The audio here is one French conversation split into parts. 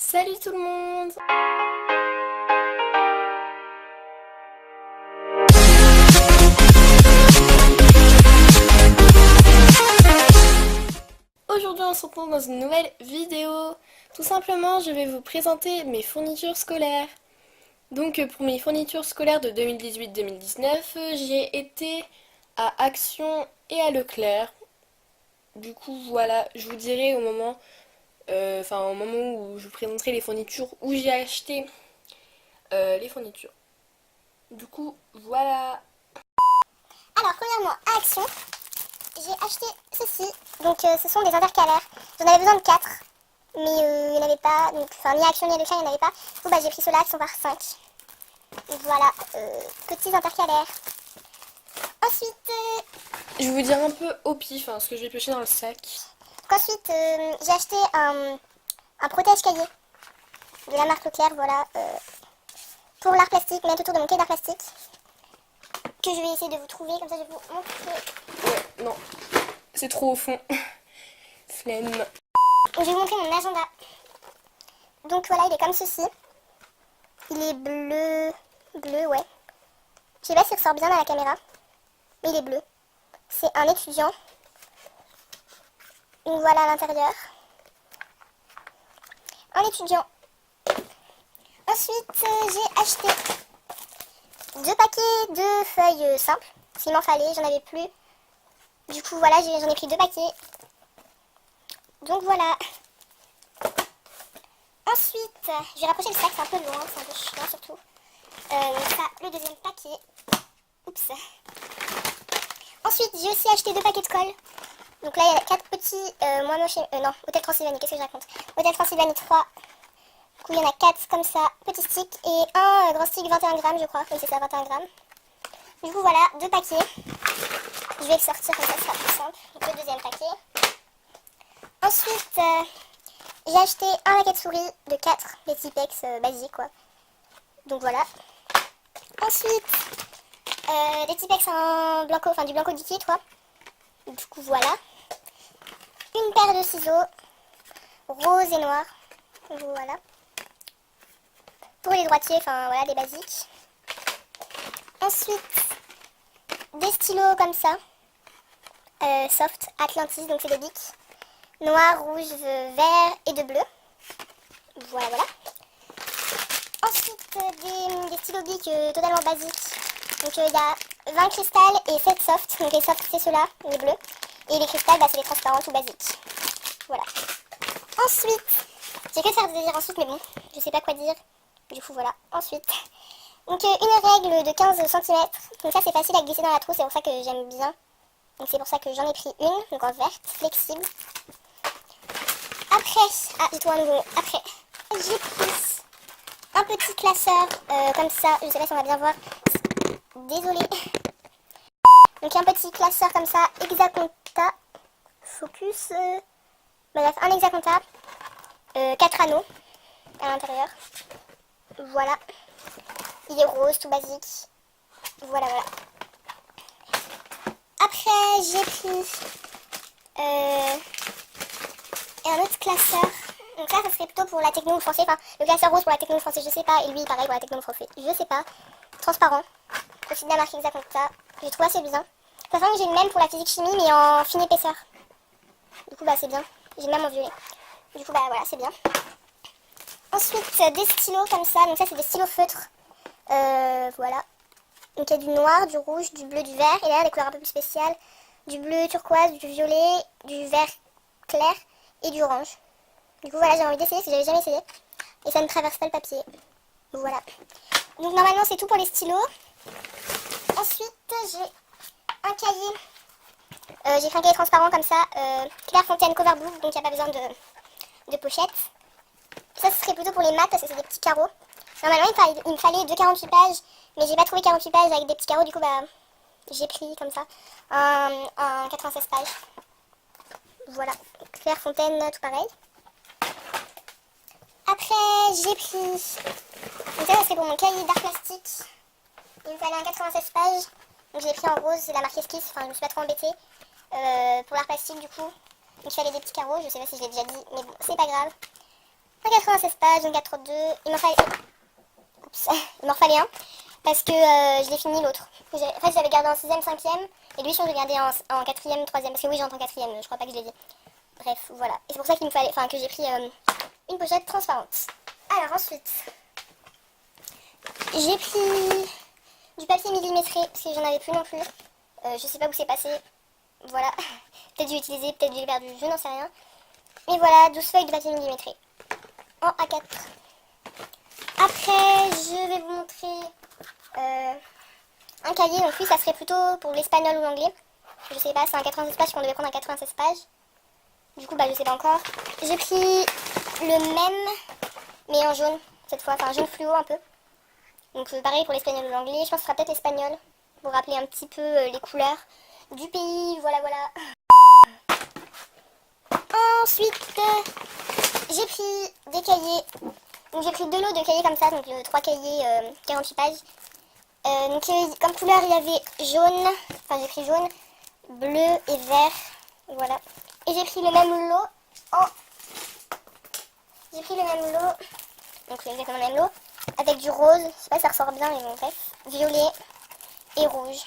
Salut tout le monde! Aujourd'hui on se retrouve dans une nouvelle vidéo. Tout simplement je vais vous présenter mes fournitures scolaires. Donc pour mes fournitures scolaires de 2018-2019, j'ai été à Action et à Leclerc. Du coup voilà, je vous dirai au moment où je vous présenterai les fournitures où j'ai acheté les fournitures. Du coup voilà. Alors, premièrement, à Action, j'ai acheté ceci. Donc, ce sont des intercalaires. J'en avais besoin de 4, mais il n'y en avait pas. Donc, enfin, ni à Action ni à Leclerc, il n'y en avait pas. Du coup, j'ai pris ceux-là qui sont par 5. Voilà, petits intercalaires. Ensuite, Je vais vous dire un peu au pif ce que je vais piocher dans le sac. j'ai acheté un protège-cahier de la marque Leclerc, voilà, pour l'art plastique, mettre autour de mon cahier d'art plastique. Que je vais essayer de vous trouver, comme ça je vais vous montrer. Ouais, non, c'est trop au fond. Flemme. Je vais vous montrer mon agenda. Donc voilà, il est comme ceci. Il est bleu, ouais. Je sais pas s'il ressort bien dans la caméra, mais il est bleu. C'est un étudiant. Donc voilà à l'intérieur. Un étudiant. Ensuite, j'ai acheté 2 paquets de feuilles simples. S'il m'en fallait, j'en avais plus. Du coup, voilà, j'en ai pris 2 paquets. Donc voilà. Ensuite, je vais rapprocher le sac, c'est un peu loin, c'est un peu chiant surtout. Donc ça, le deuxième paquet. Oups. Ensuite, j'ai aussi acheté 2 paquets de colle. Donc là, il y a 4 petits moins moches. Non, Hôtel Transylvanie, qu'est-ce que je raconte? Hôtel Transylvanie 3. Du coup, il y en a 4 comme ça, petits sticks. Et un grand stick 21 grammes, je crois. Oui, c'est ça, 21 grammes. Du coup, voilà, 2 paquets. Je vais le sortir comme ça, ce sera plus simple. Donc, le deuxième paquet. Ensuite, j'ai acheté un paquet de souris de 4, des Tipex basiques, quoi. Donc voilà. Ensuite, des Tipex en blanco, enfin du blanco liquide, quoi. Du coup, voilà. Une paire de ciseaux, rose et noir. Voilà. Pour les droitiers, enfin voilà, des basiques. Ensuite, des stylos comme ça. Soft, Atlantis, donc c'est des bics. Noir, rouge, vert et de bleu. Voilà, voilà. Ensuite, des stylos bics totalement basiques. Donc il y a 20 cristals et 7 soft. Donc les soft, c'est ceux-là, les bleus. Et les cristals, c'est les transparents tout basiques. Voilà. Ensuite, j'ai que faire de dire ensuite, mais bon, je sais pas quoi dire. Du coup, voilà. Ensuite, donc une règle de 15 cm. Donc ça, c'est facile à glisser dans la trousse, c'est pour ça que j'aime bien. Donc c'est pour ça que j'en ai pris une, donc en verte, flexible. Après, du tout un nouveau. Après, j'ai pris un petit classeur comme ça. Je sais pas si on va bien voir. Désolée. Donc un petit classeur comme ça, Hexaconta. Focus. Bref, un Hexaconta. 4 anneaux à l'intérieur. Voilà. Il est rose, tout basique. Voilà, voilà. Après, j'ai pris un autre classeur. Donc ça serait plutôt pour la techno ou le français. Enfin, le classeur rose pour la techno ou le français, je sais pas. Et lui, pareil pour la techno ou le français, je sais pas. Transparent. Aussi de la marque Hexaconta. J'ai trouvé assez bien. De toute façon, j'ai le même pour la physique-chimie, mais en fine épaisseur. Du coup, c'est bien. J'ai le même en violet. Du coup, voilà, c'est bien. Ensuite, des stylos comme ça. Donc ça, c'est des stylos feutres. Voilà. Donc il y a du noir, du rouge, du bleu, du vert. Et là, des couleurs un peu plus spéciales. Du bleu turquoise, du violet, du vert clair et du orange. Du coup, voilà, j'ai envie d'essayer parce que j'avais jamais essayé. Et ça ne traverse pas le papier. Voilà. Donc normalement, c'est tout pour les stylos. Ensuite, j'ai un cahier. J'ai fait un cahier transparent comme ça. Clairefontaine Coverbook, donc il n'y a pas besoin de pochette. Ça, ce serait plutôt pour les maths parce que c'est des petits carreaux. Normalement, il me fallait 2,48 pages, mais j'ai pas trouvé 48 pages avec des petits carreaux, du coup, j'ai pris comme ça un 96 pages. Voilà, Clairefontaine, tout pareil. Après, j'ai pris... Donc ça, c'est pour mon cahier d'art plastique. Il me fallait un 96 pages. Donc j'ai pris en rose, c'est la marque Esquisse, enfin je me suis pas trop embêtée. Pour l'art plastique, du coup. Donc il fallait des petits carreaux, je sais pas si je l'ai déjà dit, mais bon, c'est pas grave. 196 pages, donc 4-2. Il m'en fallait... Oups. Il m'en fallait un. Parce que je l'ai fini l'autre. En fait, je l'avais gardé en 6ème, 5ème. Et lui, je l'ai gardé en 4ème, 3ème. Parce que oui, j'entends 4ème, je crois pas que je l'ai dit. Bref, voilà. Et c'est pour ça qu'il me fallait... Enfin, que j'ai pris une pochette transparente. Alors ensuite, j'ai pris du papier millimétré. Parce que j'en avais plus non plus. Je sais pas où c'est passé. Voilà. Peut-être j'ai utilisé, peut-être j'ai perdu, je n'en sais rien. Et voilà, 12 feuilles de papier millimétré. En A4. Après, je vais vous montrer un cahier. Donc lui, ça serait plutôt pour l'espagnol ou l'anglais. Je sais pas, c'est un 96 pages qu'on devait prendre un 96 pages. Du coup, je sais pas encore. J'ai pris le même, mais en jaune cette fois. Enfin, jaune fluo un peu. Donc pareil pour l'espagnol ou l'anglais. Je pense que ce sera peut-être l'espagnol. Pour rappeler un petit peu les couleurs du pays. Voilà, voilà. Ensuite, j'ai pris des cahiers. Donc j'ai pris 2 lots de cahiers comme ça, donc 3 cahiers 48 pages. Donc comme couleur il y avait jaune, enfin j'ai pris jaune, bleu et vert, voilà. Et j'ai pris le même lot j'ai pris le même lot, donc c'est exactement le même lot, avec du rose, je sais pas si ça ressort bien mais bon bref, violet et rouge.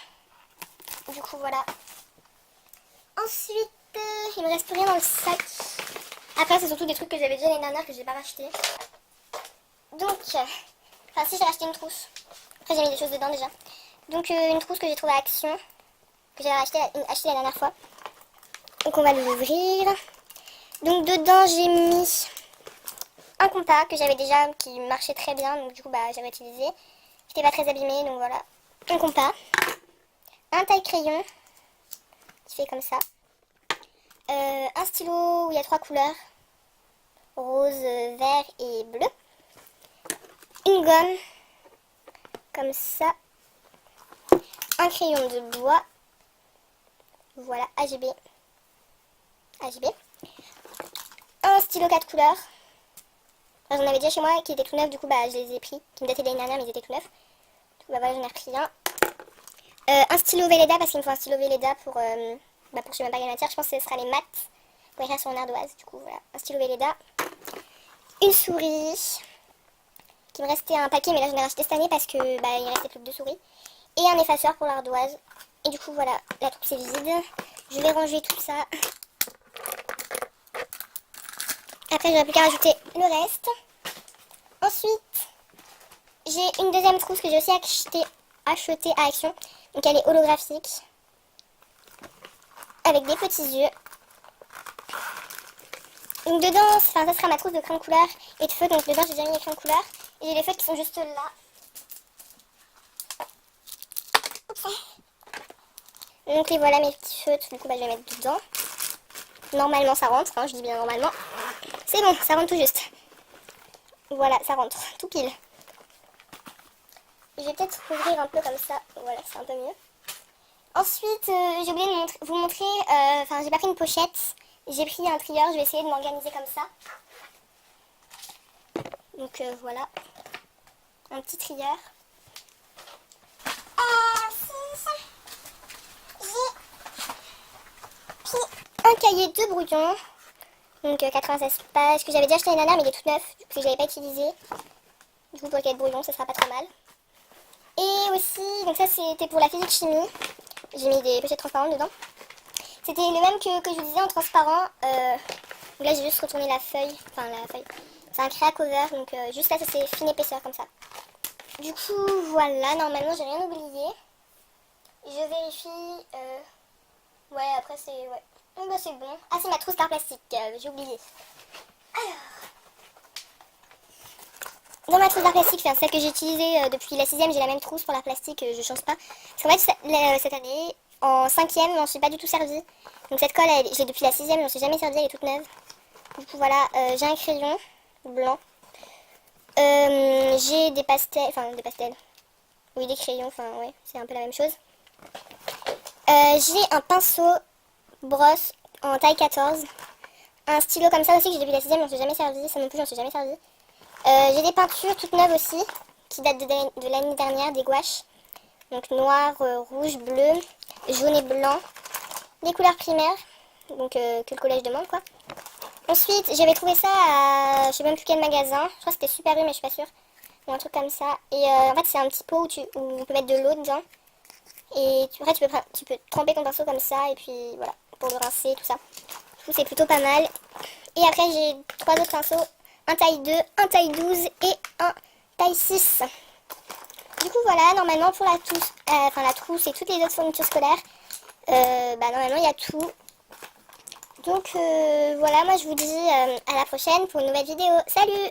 Du coup voilà. Ensuite, il me reste plus rien dans le sac. Après c'est surtout des trucs que j'avais déjà l'année dernière que j'ai pas racheté. Donc, enfin si j'ai racheté une trousse. Après j'ai mis des choses dedans déjà. Donc une trousse que j'ai trouvée à Action. Que j'avais acheté la dernière fois. Donc on va l'ouvrir. Donc dedans j'ai mis un compas que j'avais déjà, qui marchait très bien. Donc du coup j'avais utilisé. Qui n'était pas très abîmé, donc voilà. Un compas. Un taille-crayon. Qui fait comme ça. Un stylo où il y a 3 couleurs. Rose, vert et bleu. Une gomme, comme ça, un crayon de bois, voilà, AGB, un stylo 4 couleurs, enfin, j'en avais déjà chez moi qui était tout neuf, du coup je les ai pris, qui me dataient de l'année dernière mais ils étaient tout neufs, du coup voilà j'en ai repris un stylo Velleda parce qu'il me faut un stylo Velleda pour je sais même pas quelle matière, je pense que ce sera les maths, pour écrire sur une ardoise, du coup voilà, un stylo Velleda, une souris, qui me restait un paquet mais là je l'ai racheté cette année parce que il restait plus que 2 souris et un effaceur pour l'ardoise et du coup voilà la trousse est vide, je vais ranger tout ça, après j'aurai plus qu'à rajouter le reste. Ensuite j'ai une deuxième trousse que j'ai aussi achetée à Action, donc elle est holographique avec des petits yeux. Donc dedans, ça sera ma trousse de crème couleur et de feu, donc dedans j'ai déjà mis les crèmes couleur. Et j'ai les feutres qui sont juste là. Donc et voilà mes petits feutres, du coup je vais les mettre dedans. Normalement ça rentre, hein, je dis bien normalement. C'est bon, ça rentre tout juste. Voilà, ça rentre, tout pile. Je vais peut-être ouvrir un peu comme ça, voilà c'est un peu mieux. Ensuite, j'ai oublié de vous montrer, j'ai pas pris une pochette. J'ai pris un trieur, je vais essayer de m'organiser comme ça. Donc voilà, un petit trieur. J'ai pris un cahier de brouillon, donc 96 pages, que j'avais déjà acheté l'année dernière mais il est tout neuf, que je n'avais pas utilisé. Du coup pour le cahier de brouillon, ça sera pas trop mal. Et aussi, donc ça c'était pour la physique-chimie, j'ai mis des pochettes transparentes dedans. C'était le même que je vous disais en transparent. Donc là j'ai juste retourné la feuille. C'est un créa cover. Donc juste là c'est fine épaisseur comme ça. Du coup voilà, normalement j'ai rien oublié. Je vérifie. Ouais après c'est... Ouais. Donc c'est bon. Ah c'est ma trousse d'art plastique, j'ai oublié. Alors... Dans ma trousse d'art plastique, celle que j'ai utilisée depuis la 6ème, j'ai la même trousse pour l'art plastique, je change pas. Parce qu'en fait cette année... En 5ème, je m'en suis pas du tout servi. Donc cette colle, j'ai depuis la 6ème, je m'en suis jamais servi, elle est toute neuve. Du coup voilà, j'ai un crayon blanc. J'ai des pastels, oui des crayons, ouais, c'est un peu la même chose. J'ai un pinceau brosse en taille 14. Un stylo comme ça aussi que j'ai depuis la 6ème, je m'en suis jamais servi, ça non plus j'en suis jamais servi. J'ai des peintures toutes neuves aussi, qui datent de l'année dernière, des gouaches. Donc noir, rouge, bleu, jaune et blanc. Des couleurs primaires, donc que le collège demande quoi. Ensuite, j'avais trouvé ça à, je sais même plus quel magasin. Je crois que c'était Super U, mais je suis pas sûre. Ou un truc comme ça. Et en fait, c'est un petit pot où on peut mettre de l'eau dedans. Et après, tu peux tremper ton pinceau comme ça. Et puis voilà, pour le rincer, tout ça. Du coup, c'est plutôt pas mal. Et après, j'ai 3 autres pinceaux. Un taille 2, un taille 12 et un taille 6. Du coup, voilà, normalement, pour la trousse et toutes les autres fournitures scolaires, normalement, il y a tout. Donc, voilà, moi, je vous dis à la prochaine pour une nouvelle vidéo. Salut!